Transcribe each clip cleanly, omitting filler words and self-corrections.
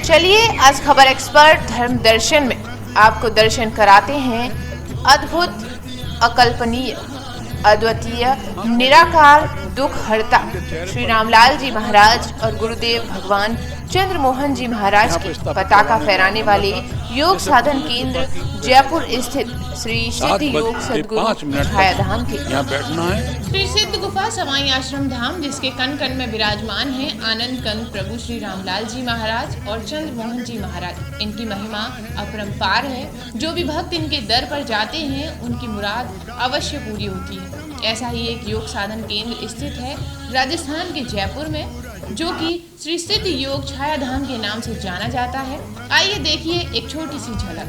चलिए आज खबर एक्सपर्ट धर्म दर्शन में आपको दर्शन कराते हैं अद्भुत, अकल्पनीय, अद्वितीय, निराकार, दुख हरता श्री रामलाल जी महाराज और गुरुदेव भगवान चंद्रमोहन जी महाराज की पताका फहराने वाले योग साधन केंद्र जयपुर स्थित श्री सिद्ध योग सदगुरु छायाधाम के यहाँ बैठना है। श्री सिद्ध गुफा समाई आश्रम धाम, जिसके कण कण में विराजमान है आनंद कंद प्रभु श्री रामलाल जी महाराज और चंद्रमोहन जी महाराज। इनकी महिमा अपरंपार है। जो भी भक्त इनके दर पर जाते हैं उनकी मुराद अवश्य पूरी होती है। ऐसा ही एक योग साधन केंद्र स्थित है राजस्थान के जयपुर में, जो कि श्री सिद्ध योग छायाधाम के नाम से जाना जाता है। आइए देखिए एक छोटी सी झलक।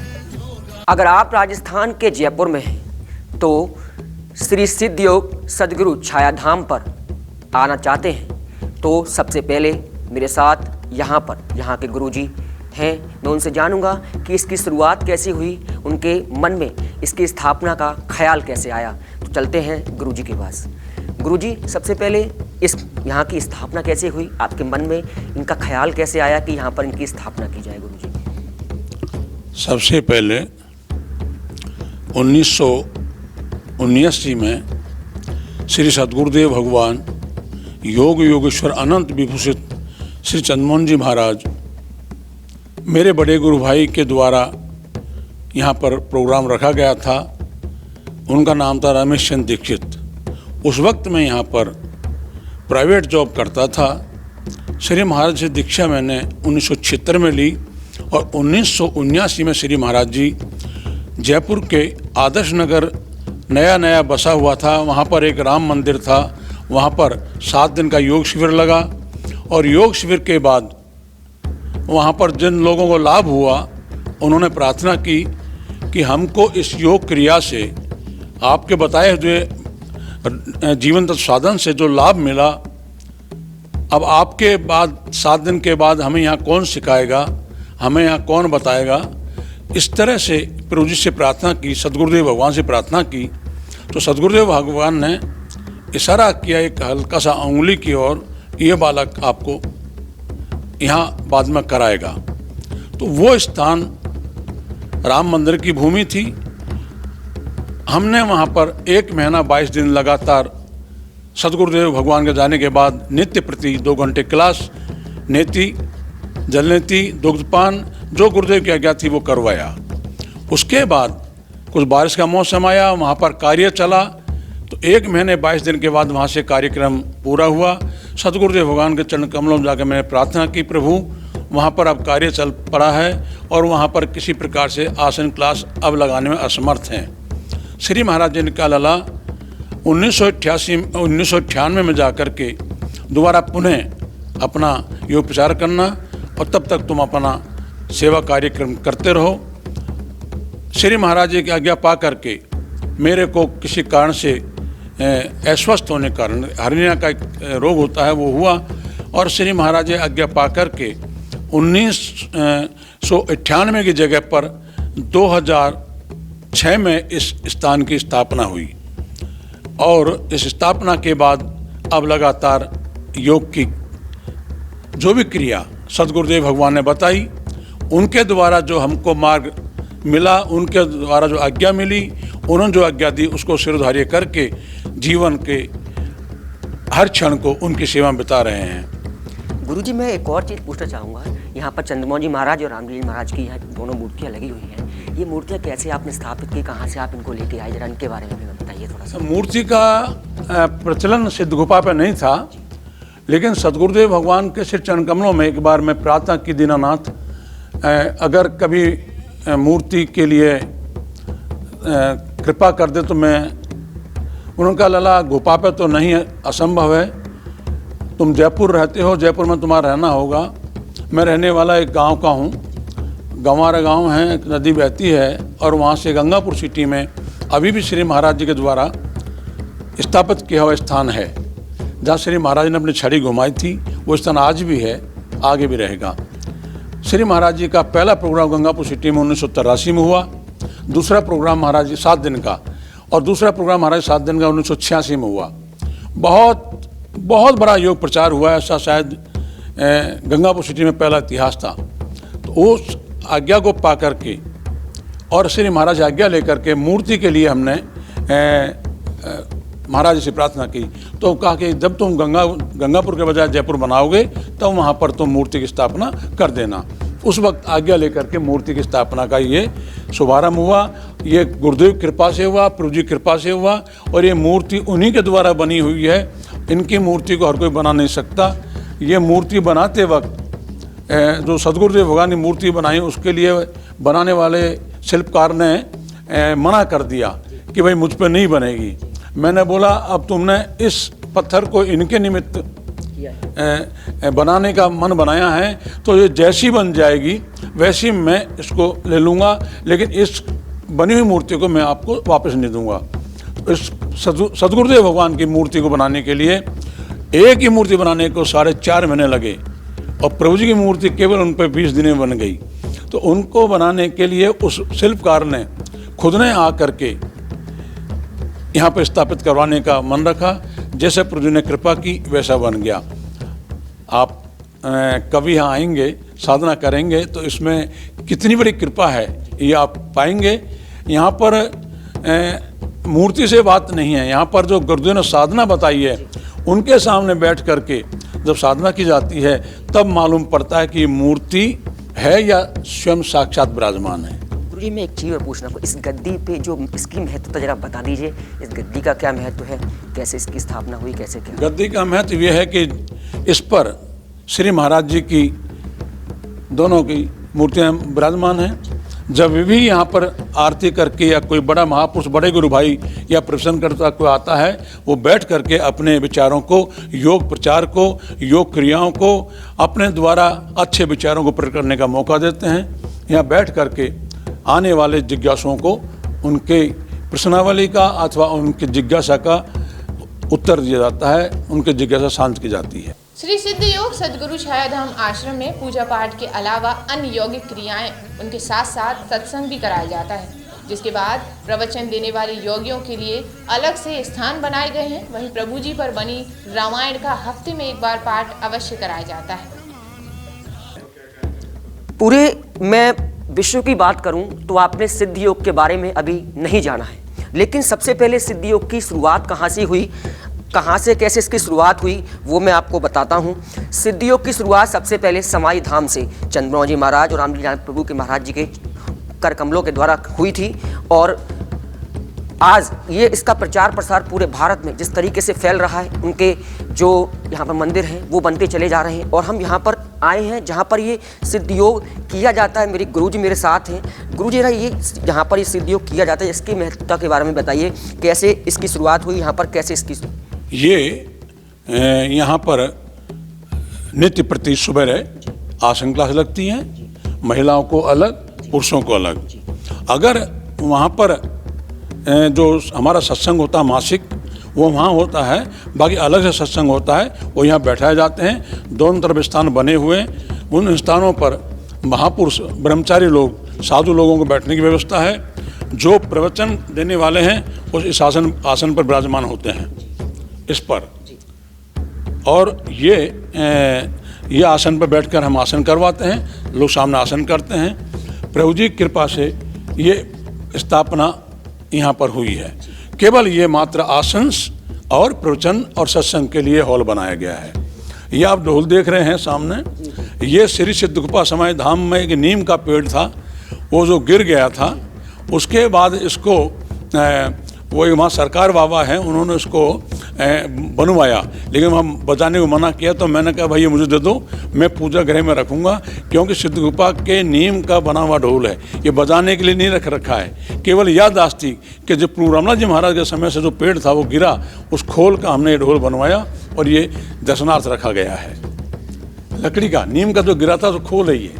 अगर आप राजस्थान के जयपुर में हैं तो श्री सिद्ध योग सदगुरु छायाधाम पर आना चाहते हैं तो सबसे पहले मेरे साथ यहाँ के गुरुजी हैं। मैं उनसे जानूंगा कि इसकी शुरुआत कैसी हुई, उनके मन में इसकी स्थापना का ख्याल कैसे आया। तो चलते हैं गुरुजी के पास। गुरुजी, सबसे पहले इस यहाँ की स्थापना कैसे हुई, आपके मन में इनका ख्याल कैसे आया कि यहाँ पर इनकी स्थापना की जाए। गुरुजी, सबसे पहले 1979 में श्री सद्गुरुदेव भगवान योग योगेश्वर अनंत विभूषित श्री चंद्रमोहन जी महाराज मेरे बड़े गुरु भाई के द्वारा यहाँ पर प्रोग्राम रखा गया था। उनका नाम था रमेश चंद्र दीक्षित। उस वक्त मैं यहाँ पर प्राइवेट जॉब करता था। श्री महाराज से दीक्षा मैंने 1976 में ली और 1979 में श्री महाराज जी जयपुर के आदर्श नगर नया बसा हुआ था, वहाँ पर एक राम मंदिर था। वहाँ पर 7 दिन का योग शिविर लगा और योग शिविर के बाद वहाँ पर जिन लोगों को लाभ हुआ उन्होंने प्रार्थना की कि हमको इस योग क्रिया से, आपके बताए हुए जीवन तत्व साधन से जो लाभ मिला, अब आपके बाद 7 दिन के बाद हमें यहाँ कौन सिखाएगा, हमें यहाँ कौन बताएगा। इस तरह से प्रभु जी से प्रार्थना की, सदगुरुदेव भगवान से प्रार्थना की तो सदगुरुदेव भगवान ने इशारा किया एक हल्का सा उंगली की ओर, ये बालक आपको यहाँ बाद में कराएगा। तो वो स्थान राम मंदिर की भूमि थी। हमने वहाँ पर 1 महीना 22 दिन लगातार सदगुरुदेव भगवान के जाने के बाद नित्य प्रति 2 घंटे क्लास, नेति, जलनेति, दुग्धपान, जो गुरुदेव की आज्ञा थी वो करवाया। उसके बाद कुछ बारिश का मौसम आया, वहाँ पर कार्य चला तो 1 महीने 22 दिन के बाद वहाँ से कार्यक्रम पूरा हुआ। सदगुरुदेव भगवान के चरण कमलों में जाकर मैंने प्रार्थना की, प्रभु वहाँ पर अब कार्य चल पड़ा है और वहाँ पर किसी प्रकार से आसन क्लास अब लगाने में असमर्थ हैं। श्री महाराज जी ने कहा, लला 1998 में जाकर के दोबारा पुनः अपना योग प्रचार करना और तब तक तुम अपना सेवा कार्यक्रम करते रहो। श्री महाराज जी की आज्ञा पा करके मेरे को किसी कारण से अस्वस्थ होने के कारण हर्निया का एक रोग होता है वो हुआ और श्री महाराज जी आज्ञा पा करके 1998 की जगह पर 2006 में इस स्थान की स्थापना हुई और इस स्थापना के बाद अब लगातार योग की जो भी क्रिया सदगुरुदेव भगवान ने बताई, उनके द्वारा जो हमको मार्ग मिला, उनके द्वारा जो आज्ञा मिली, उन्होंने जो आज्ञा दी उसको सिरधार्य करके जीवन के हर क्षण को उनकी सेवा में बिता रहे हैं। गुरुजी, मैं एक और चीज़ पूछना चाहूँगा। यहाँ पर चंद्रमोहन जी महाराज और रामजी महाराज की यहाँ दोनों मूर्तियाँ लगी हुई हैं। ये मूर्तियाँ कैसे आपने स्थापित की, कहाँ से आप इनको लेके आए, जरा इनके बारे में बताइए थोड़ा सा। मूर्ति का प्रचलन सिद्ध गुफा पर नहीं था, लेकिन सदगुरुदेव भगवान के श्री चरण कमलों में एक बार मैं प्रार्थना की, दीनानाथ अगर कभी मूर्ति के लिए कृपा कर दे तो मैं, उन्होंने कहा, लला गुफा पे तो नहीं है, असंभव है, तुम जयपुर रहते हो, जयपुर में तुम्हारा रहना होगा। मैं रहने वाला एक गांव का हूँ, गंवारा गांव है, एक नदी बहती है और वहाँ से गंगापुर सिटी में अभी भी श्री महाराज जी के द्वारा स्थापित किया हुआ स्थान है जहाँ श्री महाराज ने अपनी छड़ी घुमाई थी। वो स्थान आज भी है, आगे भी रहेगा। श्री महाराज जी का पहला प्रोग्राम गंगापुर सिटी में 1983 में हुआ, दूसरा प्रोग्राम महाराज जी 7 दिन का और दूसरा प्रोग्राम महाराज 7 दिन का 1986 में हुआ। बहुत बड़ा योग प्रचार हुआ, ऐसा शायद गंगापुर सिटी में पहला इतिहास था। तो उस आज्ञा को पा करके और श्री महाराज आज्ञा लेकर के मूर्ति के लिए हमने महाराज जी से प्रार्थना की। तो कहा कि जब तुम गंगापुर के बजाय जयपुर बनाओगे तब वहाँ पर तुम मूर्ति की स्थापना कर देना। उस वक्त आज्ञा लेकर के मूर्ति की स्थापना का ये शुभारंभ हुआ। ये गुरुदेव कृपा से हुआ, प्रभु जी कृपा से हुआ, और ये मूर्ति उन्हीं के द्वारा बनी हुई है। इनकी मूर्ति को हर कोई बना नहीं सकता। ये मूर्ति बनाते वक्त जो सदगुरुदेव भगवान ने मूर्ति बनाई, उसके लिए बनाने वाले शिल्पकार ने मना कर दिया कि भाई मुझ पर नहीं बनेगी। मैंने बोला अब तुमने इस पत्थर को इनके निमित्त बनाने का मन बनाया है तो ये जैसी बन जाएगी वैसी मैं इसको ले लूँगा, लेकिन इस बनी हुई मूर्ति को मैं आपको वापस नहीं दूंगा। इस सदगुरुदेव भगवान की मूर्ति को बनाने के लिए एक ही मूर्ति बनाने को 4.5 महीने लगे, और प्रभु जी की मूर्ति केवल उन पर 20 दिन में बन गई। तो उनको बनाने के लिए उस शिल्पकार ने खुद ने आकर के यहाँ पर स्थापित करवाने का मन रखा। जैसे प्रभु जी ने कृपा की वैसा बन गया। आप कभी यहाँ आएंगे, साधना करेंगे तो इसमें कितनी बड़ी कृपा है ये आप पाएंगे। यहाँ पर मूर्ति से बात नहीं है, यहाँ पर जो गुरुदेव ने साधना बताई है उनके सामने बैठ करके जब साधना की जाती है तब मालूम पड़ता है कि मूर्ति है या स्वयं साक्षात विराजमान है। गुरु जी, मैं एक चीज़ और पूछना को, इस गद्दी पे जो इसकी महत्वता जरा बता दीजिए। इस गद्दी का क्या महत्व है, कैसे इसकी स्थापना हुई, कैसे क्या? गद्दी का महत्व ये है कि इस पर श्री महाराज जी की दोनों की मूर्तियाँ विराजमान हैं। जब भी यहाँ पर आरती करके या कोई बड़ा महापुरुष, बड़े गुरु भाई या प्रवचन करता कोई आता है, वो बैठ करके अपने विचारों को, योग प्रचार को, योग क्रियाओं को, अपने द्वारा अच्छे विचारों को प्रकट करने का मौका देते हैं। यहाँ बैठ करके आने वाले जिज्ञासुओं को उनके प्रश्नावली का अथवा उनकी जिज्ञासा का उत्तर दिया जाता है, उनकी जिज्ञासा शांत की जाती है। श्री सिद्ध योग सद्गुरु छायाधाम आश्रम में पूजा पाठ के अलावा अन्य यौगिक क्रियाएं, उनके साथ साथ सत्संग भी कराया जाता है, जिसके बाद प्रवचन देने वाले योगियों के लिए अलग से स्थान बनाए गए हैं। वहीं प्रभु जी पर बनी रामायण का हफ्ते में एक बार पाठ अवश्य कराया जाता है। पूरे मैं विश्व की बात करूं तो आपने सिद्ध योग के बारे में अभी नहीं जाना है, लेकिन सबसे पहले सिद्ध योग की शुरुआत कहाँ से हुई, कहाँ से कैसे इसकी शुरुआत हुई, वो मैं आपको बताता हूँ। सिद्ध योग की शुरुआत सबसे पहले समाई धाम से चंद्रमोहन जी महाराज और रामलीला प्रभु के महाराज जी के कर कमलों के द्वारा हुई थी। और आज ये इसका प्रचार प्रसार पूरे भारत में जिस तरीके से फैल रहा है, उनके जो यहाँ पर मंदिर हैं वो बनते चले जा रहे हैं। और हम यहाँ पर आए हैं जहाँ पर ये सिद्ध योग किया जाता है। मेरे गुरुजी मेरे साथ हैं। गुरुजी ये यहाँ पर ये सिद्ध योग किया जाता है, इसकी महत्वता के बारे में बताइए, कैसे इसकी शुरुआत हुई, यहाँ पर कैसे इसकी ये यहाँ पर नित्य प्रति सुबह आसन क्लास लगती हैं, महिलाओं को अलग, पुरुषों को अलग। अगर वहाँ पर जो हमारा सत्संग होता है मासिक, वो वहाँ होता है, बाकी अलग से सत्संग होता है, वो यहाँ बैठाए जाते हैं। दोनों तरफ स्थान बने हुए हैं, उन स्थानों पर महापुरुष, ब्रह्मचारी लोग, साधु लोगों को बैठने की व्यवस्था है। जो प्रवचन देने वाले हैं उस इस आसन पर विराजमान होते हैं इस पर, और ये आसन पर बैठकर हम आसन करवाते हैं, लोग सामने आसन करते हैं। प्रभु जी की कृपा से ये स्थापना यहाँ पर हुई है। केवल ये मात्र आसन और प्रवचन और सत्संग के लिए हॉल बनाया गया है। ये आप ढोल देख रहे हैं सामने, ये श्री सिद्धगुप्ता समाई धाम में एक नीम का पेड़ था, वो जो गिर गया था, उसके बाद इसको वो वहाँ सरकार बाबा हैं, उन्होंने इसको बनवाया, लेकिन हम बजाने को मना किया। तो मैंने कहा भाई ये मुझे दे दो, मैं पूजा गृह में रखूँगा, क्योंकि सिद्धगुप्ता के नीम का बना हुआ ढोल है, ये बजाने के लिए नहीं रखा है। केवल याददाश्त थी कि जब प्रभु रामलाल जी महाराज के समय से जो पेड़ था वो गिरा, उस खोल का हमने ये ढोल बनवाया और ये दर्शनार्थ रखा गया है। लकड़ी का, नीम का जो गिरा था तो खोल है। ये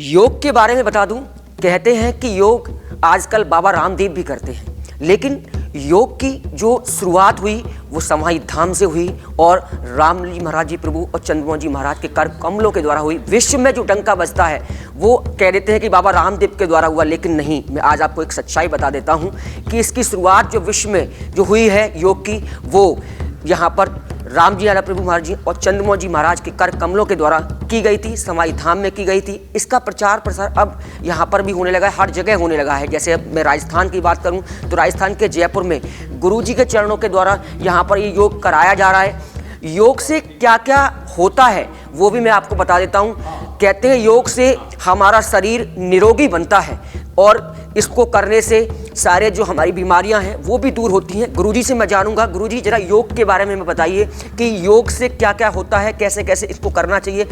योग के बारे में बता दूं, कहते हैं कि योग आजकल बाबा रामदेव भी करते हैं, लेकिन योग की जो शुरुआत हुई वो समाई धाम से हुई और रामली महाराज जी प्रभु और चंद्रमोहन जी महाराज के कर कमलों के द्वारा हुई। विश्व में जो डंका बजता है वो कह देते हैं कि बाबा रामदेव के द्वारा हुआ, लेकिन नहीं। मैं आज आपको एक सच्चाई बता देता हूँ कि इसकी शुरुआत जो विश्व में जो हुई है योग की, वो यहाँ पर राम जी लाला प्रभु महाराज जी और चंद्रमोहन जी महाराज के कर कमलों के द्वारा की गई थी, समाई धाम में की गई थी। इसका प्रचार प्रसार अब यहाँ पर भी होने लगा है, हर जगह होने लगा है। जैसे अब मैं राजस्थान की बात करूँ तो राजस्थान के जयपुर में गुरुजी के चरणों के द्वारा यहाँ पर ये योग कराया जा रहा है। योग से क्या क्या होता है वो भी मैं आपको बता देता हूँ। कहते हैं योग से हमारा शरीर निरोगी बनता है और इसको करने से सारे जो हमारी बीमारियां हैं वो भी दूर होती हैं। गुरुजी से मैं जानूंगा, गुरुजी जरा योग के बारे में बताइए कि योग से क्या क्या होता है, कैसे कैसे इसको करना चाहिए।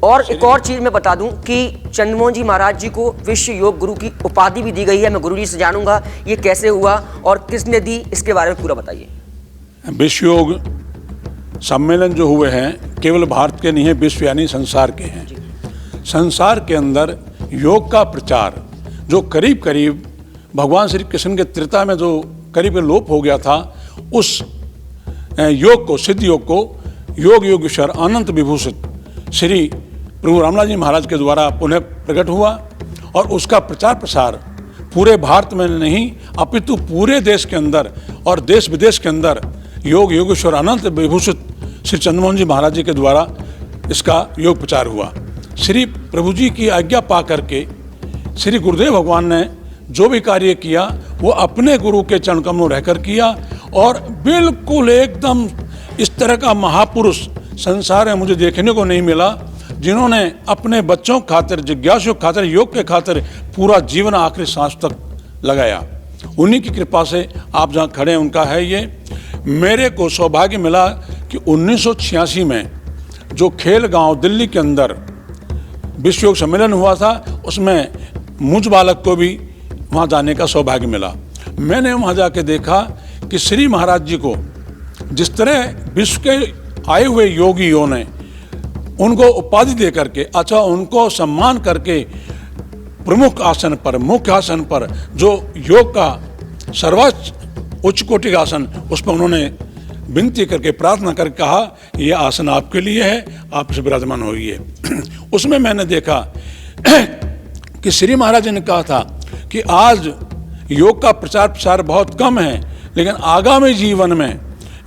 और एक और चीज़ मैं बता दूं कि चंद्रमोहन जी महाराज जी को विश्व योग गुरु की उपाधि भी दी गई है। मैं गुरुजी से जानूंगा ये कैसे हुआ और किसने दी, इसके बारे में पूरा बताइए। विश्व योग सम्मेलन जो हुए हैं केवल भारत के नहीं है, विश्व यानी संसार के हैं। संसार के अंदर योग का प्रचार जो करीब करीब भगवान श्री कृष्ण के त्रेता में जो करीब लोप हो गया था, उस योग को, सिद्ध योग को योग योगेश्वर अनंत विभूषित श्री प्रभु रामलाल जी महाराज के द्वारा पुनः प्रकट हुआ और उसका प्रचार प्रसार पूरे भारत में नहीं अपितु पूरे देश के अंदर और देश विदेश के अंदर योग योगेश्वर अनंत विभूषित श्री चंद्रमोहन जी महाराज जी के द्वारा इसका योग प्रचार हुआ। श्री प्रभु जी की आज्ञा पा करके श्री गुरुदेव भगवान ने जो भी कार्य किया वो अपने गुरु के चरण कमलों रहकर किया और बिल्कुल एकदम इस तरह का महापुरुष संसार में मुझे देखने को नहीं मिला जिन्होंने अपने बच्चों खातिर, जिज्ञासु खातिर, योग के खातिर पूरा जीवन आखिरी सांस तक लगाया। उन्हीं की कृपा से आप जहाँ खड़े हैं उनका है ये। मेरे को सौभाग्य मिला कि 1986 में जो खेल गांव दिल्ली के अंदर विश्व योग सम्मेलन हुआ था उसमें मुझ बालक को भी वहाँ जाने का सौभाग्य मिला। मैंने वहाँ जाके देखा कि श्री महाराज जी को जिस तरह विश्व के आए हुए योगियों ने उनको उपाधि दे करके, अच्छा उनको सम्मान करके प्रमुख आसन पर, मुख्य आसन पर जो योग का सर्वोच्च उच्च कोटि का आसन, उस पर उन्होंने विनती करके प्रार्थना करके कहा यह आसन आपके लिए है, आप इसे विराजमान होइए। उसमें मैंने देखा कि श्री महाराज ने कहा था कि आज योग का प्रचार प्रसार बहुत कम है, लेकिन आगामी जीवन में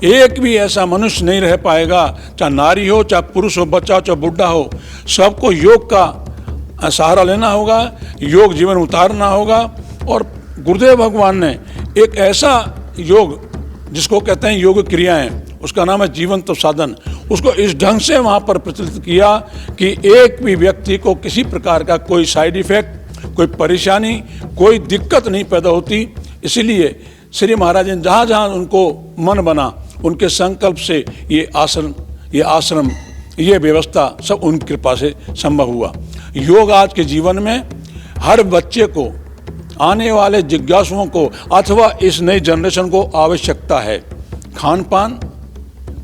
एक भी ऐसा मनुष्य नहीं रह पाएगा, चाहे नारी हो, चाहे पुरुष हो, बच्चा हो, चाहे बुढ़ा हो, सबको योग का सहारा लेना होगा, योग जीवन उतारना होगा। और गुरुदेव भगवान ने एक ऐसा योग जिसको कहते हैं योग क्रियाएं, उसका नाम है जीवन तो साधन, उसको इस ढंग से वहाँ पर प्रचलित किया कि एक भी व्यक्ति को किसी प्रकार का कोई साइड इफेक्ट, कोई परेशानी, कोई दिक्कत नहीं पैदा होती। इसीलिए श्री महाराज ने जहाँ जहाँ उनको मन बना उनके संकल्प से ये आसन, ये आश्रम, ये व्यवस्था सब उनकी कृपा से संभव हुआ। योग आज के जीवन में हर बच्चे को, आने वाले जिज्ञासुओं को अथवा इस नई जनरेशन को आवश्यकता है। खान पान,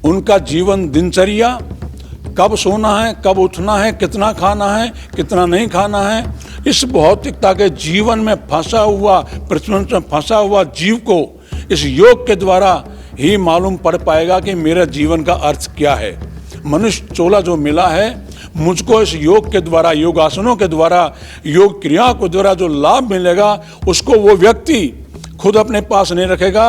उनका जीवन दिनचर्या, कब सोना है, कब उठना है, कितना खाना है, कितना नहीं खाना है, इस भौतिकता के जीवन में फंसा हुआ, प्रचलन में फंसा हुआ जीव को इस योग के द्वारा ही मालूम पड़ पाएगा कि मेरा जीवन का अर्थ क्या है। मनुष्य चोला जो मिला है, मुझको इस योग के द्वारा, योगासनों के द्वारा, योग क्रिया के द्वारा जो लाभ मिलेगा उसको वो व्यक्ति खुद अपने पास नहीं रखेगा,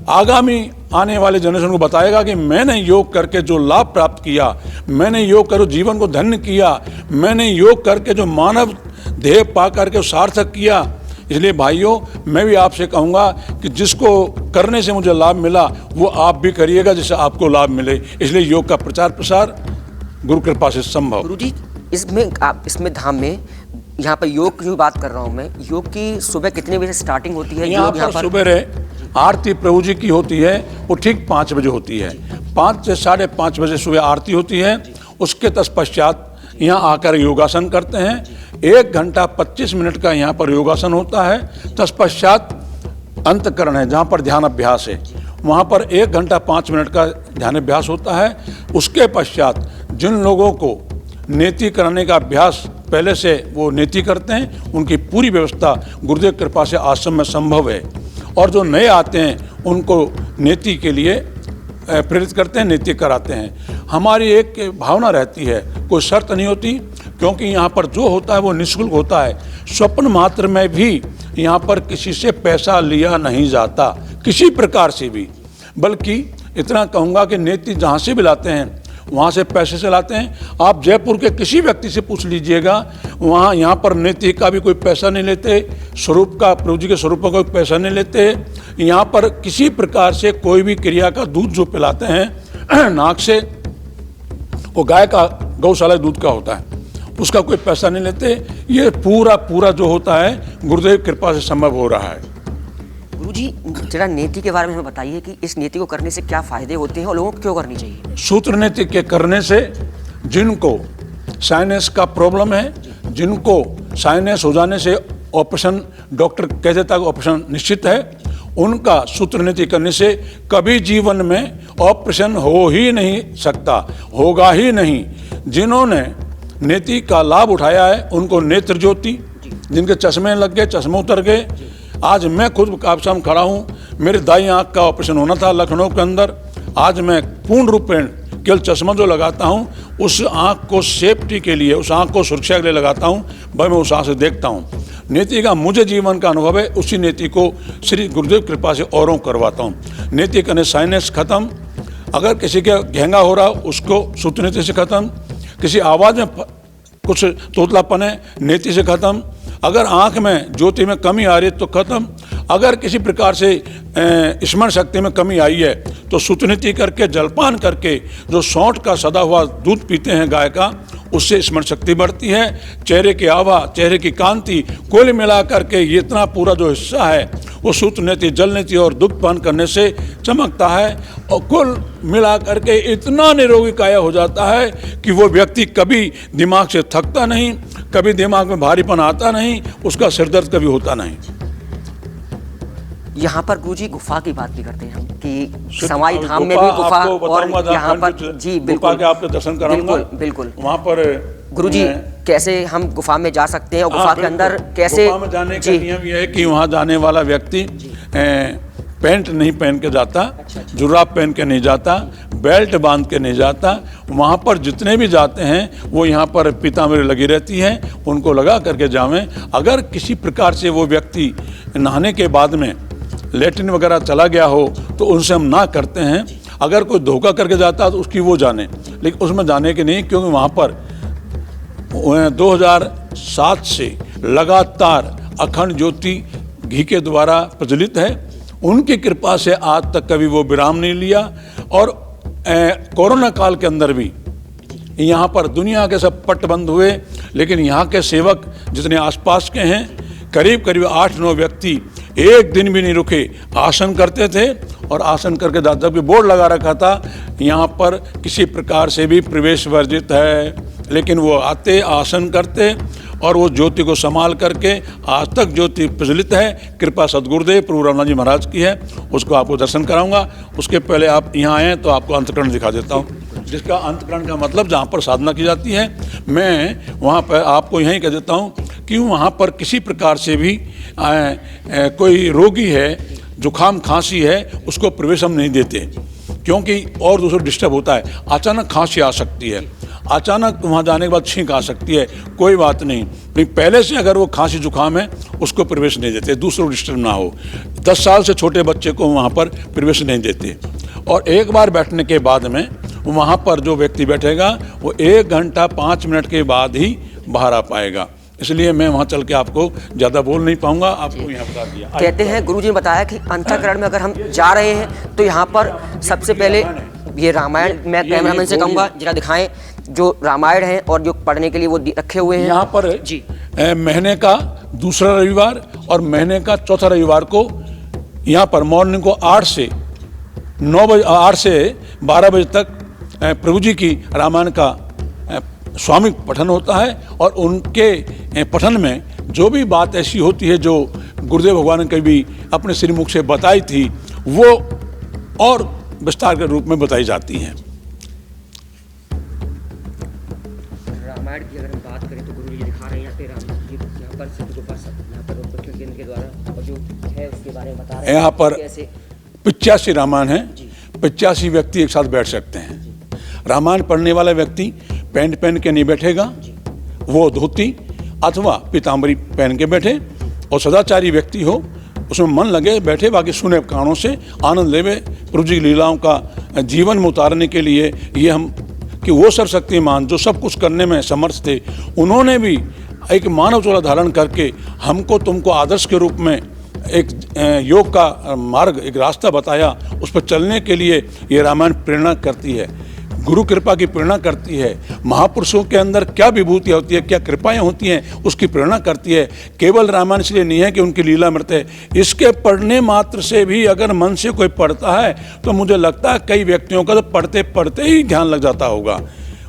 आगामी आने वाले जनरेशन को बताएगा कि मैंने योग करके जो लाभ प्राप्त किया, मैंने योग कर जीवन को धन्य किया, मैंने योग करके जो मानव ध्येय पा करके सार्थक किया। इसलिए भाइयों, मैं भी आपसे कहूँगा कि जिसको करने से मुझे लाभ मिला वो आप भी करिएगा जिससे आपको लाभ मिले। इसलिए योग का प्रचार प्रसार गुरु कृपा से संभव। गुरुजी, इसमें धाम में यहाँ पर योग की बात कर रहा हूँ मैं, योग की सुबह कितने बजे स्टार्टिंग होती है? यहाँ पर सुबह आरती प्रभु जी की होती है, वो ठीक 5 बजे होती है। 5 से 5:30 बजे सुबह आरती होती है। उसके तत्पश्चात यहाँ आकर योगासन करते हैं। 1 घंटा 25 मिनट का यहाँ पर योगासन होता है। तत्पश्चात अंतःकरण है जहाँ पर ध्यान अभ्यास है, वहाँ पर 1 घंटा 5 मिनट का ध्यान अभ्यास होता है। उसके पश्चात जिन लोगों को नेति करने का अभ्यास पहले से वो नेति करते हैं, उनकी पूरी व्यवस्था गुरुदेव कृपा से आश्रम में संभव है। और जो नए आते हैं उनको नेति के लिए प्रेरित करते हैं, नेति कराते हैं। हमारी एक भावना रहती है, कोई शर्त नहीं होती, क्योंकि यहाँ पर जो होता है वो निःशुल्क होता है। स्वप्न मात्र में भी यहाँ पर किसी से पैसा लिया नहीं जाता, किसी प्रकार से भी। बल्कि इतना कहूँगा कि नेति जहाँ से भी लाते हैं वहाँ से पैसे से लाते हैं। आप जयपुर के किसी व्यक्ति से पूछ लीजिएगा, वहाँ यहाँ पर नेति का भी कोई पैसा नहीं लेते, स्वरूप का, प्रभु जी के स्वरूप का कोई पैसा नहीं लेते। यहाँ पर किसी प्रकार से कोई भी क्रिया का दूध जो पिलाते हैं नाक से, वो गाय का, गौशाला दूध का होता है, उसका कोई पैसा नहीं लेते। ये पूरा जो होता है गुरुदेव कृपा से संभव हो रहा है। गुरुजी, जरा नीति के बारे में हमें बताइए कि इस नीति को करने से क्या फायदे होते हैं और लोगों को क्यों करनी चाहिए? सूत्र नीति के करने से जिनको साइनस का प्रॉब्लम है, जिनको साइनस हो जाने से ऑपरेशन, डॉक्टर कह देता है ऑपरेशन निश्चित है, उनका सूत्र नीति करने से कभी जीवन में ऑपरेशन हो ही नहीं सकता, होगा ही नहीं। जिन्होंने नीति का लाभ उठाया है उनको नेत्र ज्योति, जिनके चश्मे लग गए, चश्मे उतर गए। आज मैं खुद आपके सामने खड़ा हूँ, मेरे दाई आँख का ऑपरेशन होना था लखनऊ के अंदर। आज मैं पूर्ण रूप में केवल चश्मा जो लगाता हूँ उस आँख को सेफ्टी के लिए, उस आँख को सुरक्षा के लिए लगाता हूँ, भाई मैं उस आँख से देखता हूँ। नीति का मुझे जीवन का अनुभव है, उसी नीति को श्री गुरुदेव कृपा से औरों करवाता हूँ। नीति करने साइनस खत्म, अगर किसी के घेंगा हो रहा उसको सूत्र नीति से खत्म, किसी आवाज़ में कुछ तोतलापन है नीति से खत्म, अगर आँख में ज्योति में कमी आ रही है तो खत्म, अगर किसी प्रकार से स्मरण शक्ति में कमी आई है तो सुतनीति करके, जलपान करके, जो सौंठ का सदा हुआ दूध पीते हैं गाय का, उससे स्मरण शक्ति बढ़ती है। चेहरे की आभा, चेहरे की कांति, कुल मिला करके ये इतना पूरा जो हिस्सा है वो सूत्र नीति, जल नीति और दुग्ध पान करने से चमकता है और कुल मिला करके इतना निरोगी काया हो जाता है कि वो व्यक्ति कभी दिमाग से थकता नहीं, कभी दिमाग में भारीपन आता नहीं, उसका सिरदर्द कभी होता नहीं। यहाँ पर गुरुजी गुफा की बात भी करते हैं हम कि समाई धाम में भी गुफा, और यहाँ पर जी बिल्कुल के आपके दर्शन कराऊंगा, बिल्कुल वहाँ पर गुरुजी कैसे हम गुफा में जा सकते हैं और गुफा के अंदर कैसे? गुफा में जाने का नियम यह है कि वहाँ जाने वाला व्यक्ति पैंट नहीं पहन के जाता, जुराब पहन के नहीं जाता, बेल्ट बांध के नहीं जाता। वहाँ पर जितने भी जाते हैं वो यहाँ पर पीताम्बरी लगी रहती है, उनको लगा करके जावें। अगर किसी प्रकार से वो व्यक्ति नहाने के बाद में लेटरिन वगैरह चला गया हो तो उनसे हम ना करते हैं। अगर कोई धोखा करके जाता है तो उसकी वो जाने, लेकिन उसमें जाने के नहीं, क्योंकि वहाँ पर 2007 से लगातार अखंड ज्योति घी के द्वारा प्रज्वलित है। उनकी कृपा से आज तक कभी वो विराम नहीं लिया। और कोरोना काल के अंदर भी यहाँ पर दुनिया के सब पट बंद हुए, लेकिन यहाँ के सेवक जितने आसपास के हैं करीब करीब 8-9 व्यक्ति एक दिन भी नहीं रुके, आसन करते थे। और आसन करके दादा भी बोर्ड लगा रखा था यहाँ पर किसी प्रकार से भी प्रवेश वर्जित है, लेकिन वो आते, आसन करते और वो ज्योति को संभाल करके आज तक ज्योति प्रज्वलित है। कृपा सदगुरुदेव प्रभु रामनाथ जी महाराज की है, उसको आपको दर्शन कराऊंगा। उसके पहले आप यहाँ आएँ तो आपको अंतकरण दिखा देता हूँ, जिसका अंतकरण का मतलब जहाँ पर साधना की जाती है। मैं वहाँ पर आपको यही कह देता हूँ कि वहाँ पर किसी प्रकार से भी कोई रोगी है, जुकाम खांसी है, उसको प्रवेश हम नहीं देते, क्योंकि और दूसरा डिस्टर्ब होता है। अचानक खांसी आ सकती है, अचानक वहाँ जाने के बाद छींक आ सकती है, कोई बात नहीं, लेकिन पहले से अगर वो खांसी जुकाम है उसको प्रवेश नहीं देते, दूसरों डिस्टर्ब ना हो। 10 साल से छोटे बच्चे को वहाँ पर प्रवेश नहीं देते। और एक बार बैठने के बाद में वहाँ पर जो व्यक्ति बैठेगा वो 1 घंटा 5 मिनट के बाद ही बाहर आ पाएगा। इसलिए मैं वहाँ चल के आपको ज़्यादा बोल नहीं पाऊंगा, आपको यहाँ बता दिया। कहते हैं गुरुजी ने बताया कि अंतःकरण में अगर हम जा रहे हैं तो यहाँ पर सबसे पहले ये रामायण, मैं कैमरामैन से कहूँगा जरा दिखाएं जो रामायण है और जो पढ़ने के लिए वो रखे हुए हैं। यहाँ पर जी महीने का दूसरा रविवार और महीने का चौथा रविवार को यहाँ पर मॉर्निंग को 8 से 12 बजे तक प्रभु जी की रामायण का स्वामी पठन होता है। और उनके पठन में जो भी बात ऐसी होती है जो गुरुदेव भगवान ने कभी अपने श्रीमुख से बताई थी, वो और विस्तार के रूप में बताई जाती हैं। रामायण की अगर हम बात करें तो गुरुजी दिखा रहे हैं यहाँ पे राम जी यहाँ पर सिद्ध गुफा यहाँ पर के द्वारा और जो है उसके बारे में बता रहे हैं। यहाँ पर 85 रामायण है, 85 व्यक्ति एक साथ बैठ सकते हैं। रामायण पढ़ने वाला व्यक्ति पैंट पहन के नहीं बैठेगा, वो धोती अथवा पीताम्बरी पहन के बैठे। और सदाचारी व्यक्ति हो उसमें मन लगे, बैठे, बाकी सुने कानों से, आनंद लेवे। प्रभु जी की लीलाओं का जीवन में उतारने के लिए ये हम कि वो सर्वशक्तिमान जो सब कुछ करने में समर्थ थे, उन्होंने भी एक मानव चोला धारण करके हमको तुमको आदर्श के रूप में एक योग का मार्ग, एक रास्ता बताया। उस पर चलने के लिए ये रामायण प्रेरणा करती है, गुरु कृपा की प्रेरणा करती है। महापुरुषों के अंदर क्या विभूतियाँ होती है, क्या कृपाएं होती हैं, उसकी प्रेरणा करती है। केवल रामायण इसलिए नहीं है कि उनकी लीला मृत है, इसके पढ़ने मात्र से भी अगर मन से कोई पढ़ता है तो मुझे लगता है कई व्यक्तियों का तो पढ़ते पढ़ते ही ध्यान लग जाता होगा।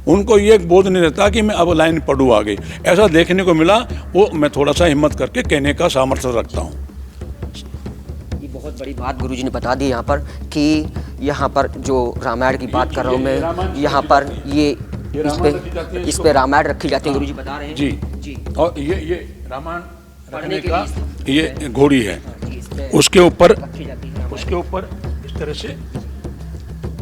उनको ये बोध नहीं रहता कि मैं अब लाइन पढ़ूँ आगे। ऐसा देखने को मिला, वो मैं थोड़ा सा हिम्मत करके कहने का सामर्थ्य रखता हूँ। बहुत बड़ी बात गुरुजी ने बता दी यहाँ पर कि यहाँ पर जो रामायण की बात कर रहा हूँ मैं, यहाँ पर ये इस पे रामायण रखी जाती है, गुरुजी बता रहे हैं। जी। और ये रामायण रखने का ये घोड़ी है, उसके ऊपर इस तरह से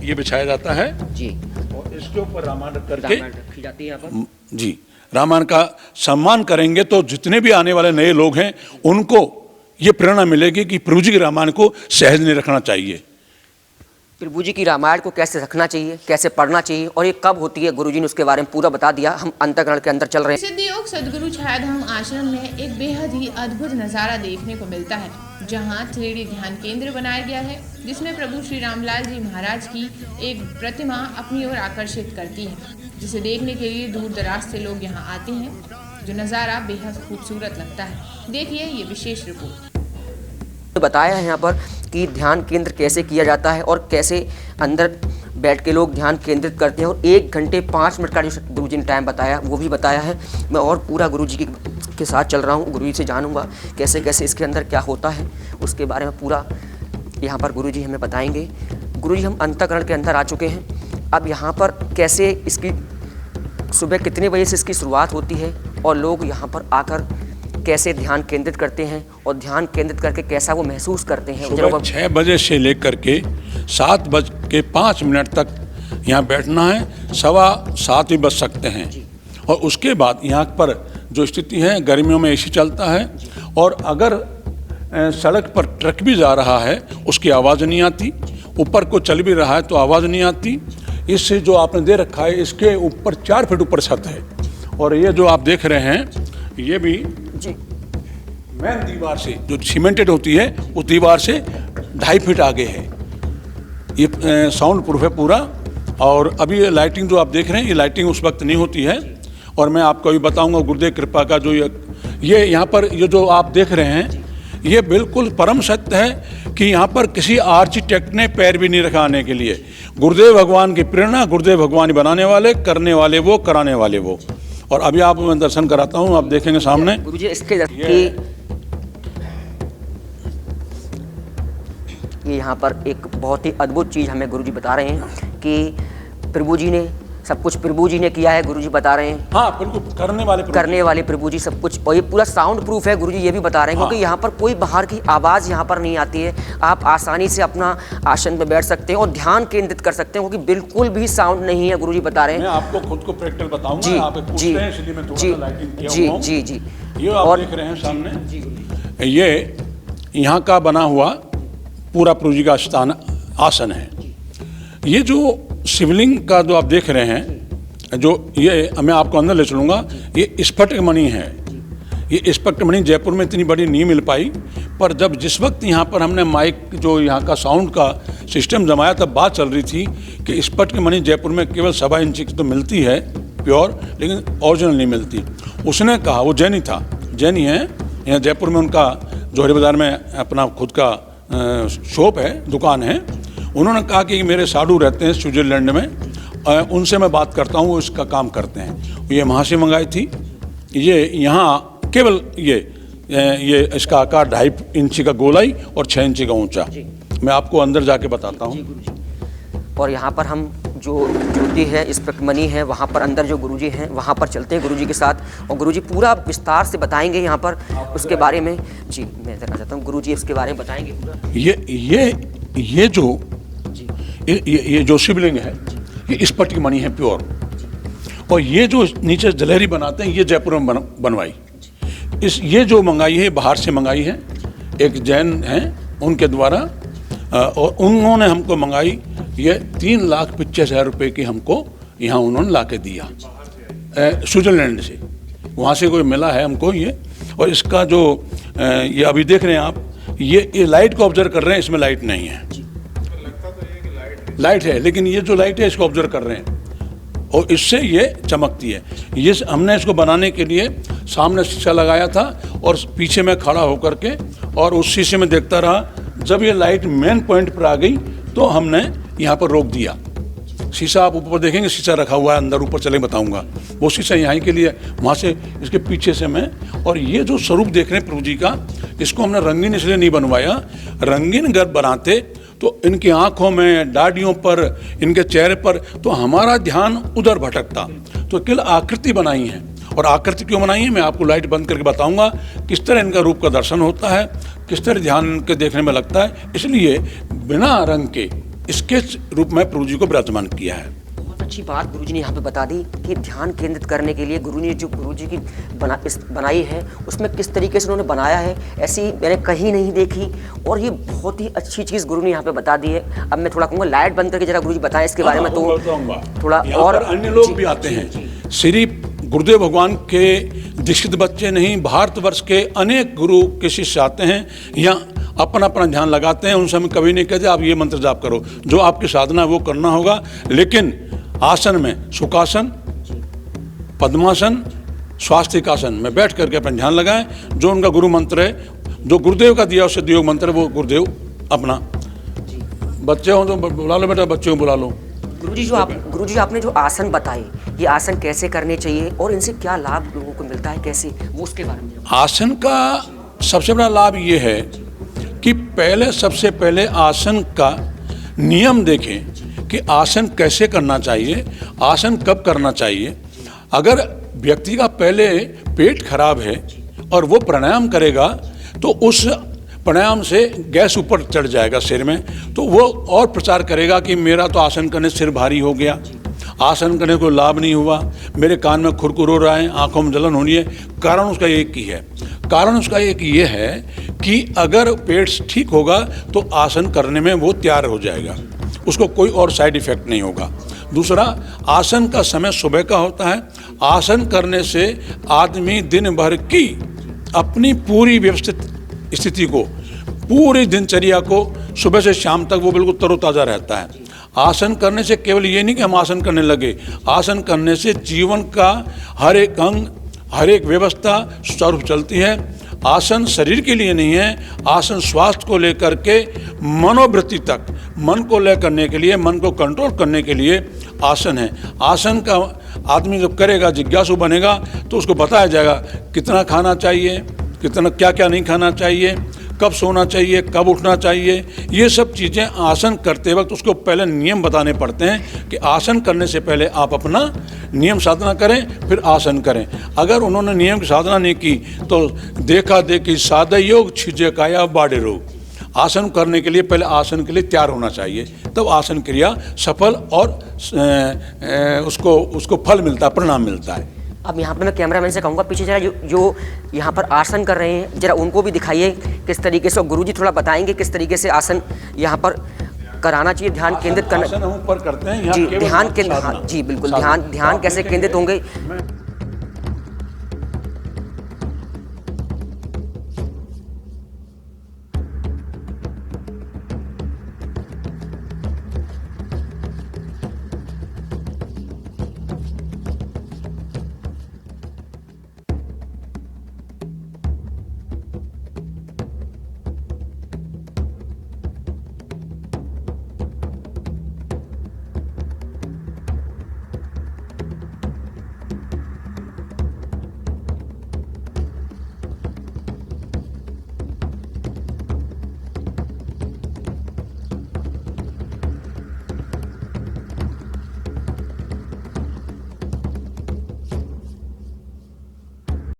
ये बिछाया जाता है जी, और इसके ऊपर रामायण रख करके रखी जाती है यहाँ पर। जी, रामायण का सम्मान करेंगे तो जितने भी आने वाले नए लोग हैं उनको ये प्रेरणा मिलेगी कि प्रभु जी के रामायण को सहज नहीं रखना चाहिए। प्रभु जी की रामायण को कैसे रखना चाहिए, कैसे पढ़ना चाहिए और ये कब होती है, गुरुजी ने उसके बारे में पूरा बता दिया। हम अंतःकरण के अंदर चल रहे हैं। सिद्ध योग सदगुरु छायाधाम आश्रम में एक बेहद ही अद्भुत नज़ारा देखने को मिलता है, जहां 3D ध्यान केंद्र बनाया गया है, जिसमें प्रभु श्री रामलाल जी महाराज की एक प्रतिमा अपनी ओर आकर्षित करती है, जिसे देखने के लिए दूर दराज से लोग यहाँ आते हैं। जो नज़ारा बेहद खूबसूरत लगता है। देखिए ये विशेष रिपोर्ट। बताया है यहाँ पर कि ध्यान केंद्र कैसे किया जाता है और कैसे अंदर बैठ के लोग ध्यान केंद्रित करते हैं, और 1 घंटे 5 मिनट का जो गुरुजी ने टाइम बताया वो भी बताया है। मैं और पूरा गुरुजी के साथ चल रहा हूँ, गुरुजी से जानूंगा कैसे कैसे इसके अंदर क्या होता है, उसके बारे में पूरा यहाँ पर गुरुजी हमें बताएंगे। गुरुजी, हम अंतःकरण के अंदर आ चुके हैं। अब यहाँ पर कैसे इसकी सुबह कितने बजे से इसकी शुरुआत होती है और लोग यहाँ पर आकर कैसे ध्यान केंद्रित करते हैं और ध्यान केंद्रित करके कैसा वो महसूस करते हैं। सुबह 6 बजे से लेकर के 7:05 तक यहाँ बैठना है, 7:15 भी बज सकते हैं। और उसके बाद यहाँ पर जो स्थिति है, गर्मियों में एसी चलता है, और अगर सड़क पर ट्रक भी जा रहा है उसकी आवाज़ नहीं आती, ऊपर को चल भी रहा है तो आवाज़ नहीं आती। इससे जो आपने दे रखा है इसके ऊपर 4 फीट ऊपर छत है, और ये जो आप देख रहे हैं ये भी जी मेन दीवार से जो सीमेंटेड होती है उस दीवार से 2.5 फीट आगे है। ये साउंड प्रूफ है पूरा। और अभी ये लाइटिंग जो आप देख रहे हैं, ये लाइटिंग उस वक्त नहीं होती है। और मैं आपको अभी बताऊंगा गुरुदेव कृपा का जो ये यहाँ पर ये जो आप देख रहे हैं, ये बिल्कुल परम सत्य है कि यहाँ पर किसी आर्किटेक्ट ने पैर भी नहीं रखा आने के लिए। गुरुदेव भगवान की प्रेरणा, गुरुदेव भगवान बनाने वाले, करने वाले वो, कराने वाले वो। और अभी आप मैं दर्शन कराता हूँ, आप देखेंगे सामने। गुरुजी इसके ये यहाँ पर एक बहुत ही अद्भुत चीज़ हमें गुरुजी बता रहे हैं कि प्रभु जी ने सब कुछ प्रभु जी ने किया है। गुरुजी बता रहे हैं, हाँ बिल्कुल, करने वाले प्रभु जी सब कुछ। और ये पूरा साउंड प्रूफ है, गुरुजी ये भी बता रहे हैं। हाँ। क्योंकि यहाँ पर कोई बाहर की आवाज़ यहाँ पर नहीं आती है। आप आसानी से अपना आसन में बैठ सकते हैं और ध्यान केंद्रित कर सकते हैं, क्योंकि बिल्कुल भी साउंड नहीं है। गुरुजी बता रहे हैं। मैं आपको खुद को प्रैक्टिकल बताऊंगा। जी आप जी इसलिए मैं थोड़ा सा लाइटिंग किया जी हुआ हूं। जी जी ये आप देख रहे हैं सामने, ये यहाँ का बना हुआ पूरा प्रभु जी का स्थान आसन है। ये जो शिवलिंग का जो आप देख रहे हैं, जो ये मैं आपको अंदर ले चलूँगा, ये स्फटिक मणि है। ये स्फटिक मणि जयपुर में इतनी बड़ी नहीं मिल पाई, पर जब जिस वक्त यहाँ पर हमने माइक जो यहाँ का साउंड का सिस्टम जमाया, तब बात चल रही थी कि स्फटिक मणि जयपुर में केवल 1.25 इंच की तो मिलती है प्योर, लेकिन ओरिजिनल नहीं मिलती। उसने कहा, वो जैनी था, जैनी है, यहाँ जयपुर में उनका जौहरी बाज़ार में अपना खुद का शॉप है, दुकान है। उन्होंने कहा कि मेरे साधु रहते हैं स्विट्ज़रलैंड में, उनसे मैं बात करता हूँ, वो इसका काम करते हैं। ये वहाँ से मंगाई थी। ये यहाँ केवल ये इसका आकार 2.5 इंच का गोलाई और 6 इंच का ऊंचा। मैं आपको अंदर जाके बताता हूँ। और यहाँ पर हम जो ज्योति है, स्फटिक मणि है, वहाँ पर अंदर जो गुरुजी हैं वहाँ पर चलते हैं गुरुजी के साथ, और गुरुजी पूरा विस्तार से बताएंगे यहाँ पर उसके बारे में। जी मैं देखना चाहता हूँ गुरुजी इसके बारे में बताएंगे पूरा। ये जो शिवलिंग है, ये स्फटिक मणि है प्योर। और ये जो नीचे जलेहरी बनाते हैं, ये जयपुर में बनवाई। ये जो मंगाई है बाहर से मंगाई है। एक जैन हैं उनके द्वारा, और उन्होंने हमको मंगाई। ये 3,85,000 रुपये की हमको यहाँ उन्होंने ला के दिया स्विट्ज़रलैंड से, वहाँ से कोई मिला है हमको ये। और इसका जो ये अभी देख रहे हैं आप, ये लाइट को ऑब्जर्व कर रहे हैं, इसमें लाइट नहीं है, लाइट है लेकिन ये जो लाइट है इसको ऑब्जर्व कर रहे हैं और इससे ये चमकती है। ये हमने इसको बनाने के लिए सामने शीशा लगाया था और पीछे में खड़ा होकर के और उस शीशे में देखता रहा। जब ये लाइट मेन पॉइंट पर आ गई तो हमने यहाँ पर रोक दिया। शीशा आप ऊपर देखेंगे, शीशा रखा हुआ है अंदर, ऊपर चले बताऊंगा। वो शीशा यहाँ के लिए, वहाँ से इसके पीछे से मैं, और ये जो स्वरूप देख रहे हैं प्रभु जी का, इसको हमने रंगीन इसलिए नहीं बनवाया। रंगीन गर्भ बनाते तो इनकी आंखों में, दाढ़ियों पर, इनके चेहरे पर, तो हमारा ध्यान उधर भटकता। तो केवल आकृति बनाई है। और आकृति क्यों बनाई है मैं आपको लाइट बंद करके बताऊंगा किस तरह इनका रूप का दर्शन होता है, किस तरह ध्यान इनके देखने में लगता है। इसलिए बिना रंग के स्केच रूप में प्रभु जी को विराजमान किया है। बहुत अच्छी बात गुरुजी ने यहाँ पे बता दी कि ध्यान केंद्रित करने के लिए गुरु ने जो गुरुजी की बनाई है उसमें किस तरीके से उन्होंने बनाया है, ऐसी मैंने कहीं नहीं देखी। और ये बहुत ही अच्छी चीज़ गुरु ने यहाँ पे बता दी है। अब मैं थोड़ा कहूँगा लाइट बंद करके जरा गुरुजी बताएं इसके बारे में, तो थोड़ा और अन्य लोग भी आते हैं। श्री गुरुदेव भगवान के दीक्षित बच्चे नहीं, भारतवर्ष के अनेक गुरु के शिष्य आते हैं, यहाँ अपना अपना ध्यान लगाते हैं। उनसे हम कभी नहीं कहते आप ये मंत्र जाप करो, जो आपकी साधना है वो करना होगा। लेकिन आसन में सुखासन, पद्मासन, स्वास्तिकासन में बैठ करके अपन ध्यान लगाएं। जो उनका गुरु मंत्र है, जो गुरुदेव का दिया उससे दियोग मंत्र है, वो गुरुदेव अपना। बच्चे हो तो बुला लो बेटा, बच्चों को बुला लो। गुरुजी आपने जो आसन बताए, ये आसन कैसे करने चाहिए और इनसे क्या लाभ लोगों को मिलता है, कैसे, वो उसके बारे में। आसन का सबसे बड़ा लाभ ये है कि सबसे पहले आसन का नियम देखें कि आसन कैसे करना चाहिए, आसन कब करना चाहिए। अगर व्यक्ति का पहले पेट खराब है और वो प्राणायाम करेगा तो उस प्राणायाम से गैस ऊपर चढ़ जाएगा सिर में, तो वो और प्रचार करेगा कि मेरा तो आसन करने सिर भारी हो गया, आसन करने को लाभ नहीं हुआ, मेरे कान में खुरखुर हो रहा है, आंखों में जलन होनी है। कारण उसका एक ही है, कारण उसका एक ये है कि अगर पेट ठीक होगा तो आसन करने में वो तैयार हो जाएगा, उसको कोई और साइड इफेक्ट नहीं होगा। दूसरा, आसन का समय सुबह का होता है। आसन करने से आदमी दिन भर की अपनी पूरी व्यवस्थित स्थिति को, पूरी दिनचर्या को, सुबह से शाम तक वो बिल्कुल तरोताज़ा रहता है। आसन करने से केवल ये नहीं कि हम आसन करने लगे, आसन करने से जीवन का हर एक अंग, हर एक व्यवस्था सुचारू रूप चलती है। आसन शरीर के लिए नहीं है, आसन स्वास्थ्य को लेकर के मनोवृत्ति तक, मन को ले करने के लिए, मन को कंट्रोल करने के लिए आसन है। आसन का आदमी जब करेगा, जिज्ञासु बनेगा, तो उसको बताया जाएगा कितना खाना चाहिए, कितना क्या क्या नहीं खाना चाहिए, कब सोना चाहिए, कब उठना चाहिए। ये सब चीज़ें आसन करते वक्त उसको पहले नियम बताने पड़ते हैं कि आसन करने से पहले आप अपना नियम साधना करें, फिर आसन करें। अगर उन्होंने नियम की साधना नहीं की तो देखा देखी सादा योग छिजे काया बाड़े रोग। आसन करने के लिए पहले आसन के लिए तैयार होना चाहिए, तब आसन क्रिया सफल और उसको फल मिलता है, परिणाम मिलता है। अब यहाँ पे मैं कैमरामैन से कहूँगा पीछे जरा जो यहाँ पर आसन कर रहे हैं, जरा उनको भी दिखाइए किस तरीके से। गुरुजी थोड़ा बताएंगे किस तरीके से आसन यहाँ पर कराना चाहिए, ध्यान केंद्रित करना। आसन हम ऊपर करते हैं जी, ध्यान केंद्र, हाँ जी बिल्कुल, ध्यान कैसे केंद्रित होंगे।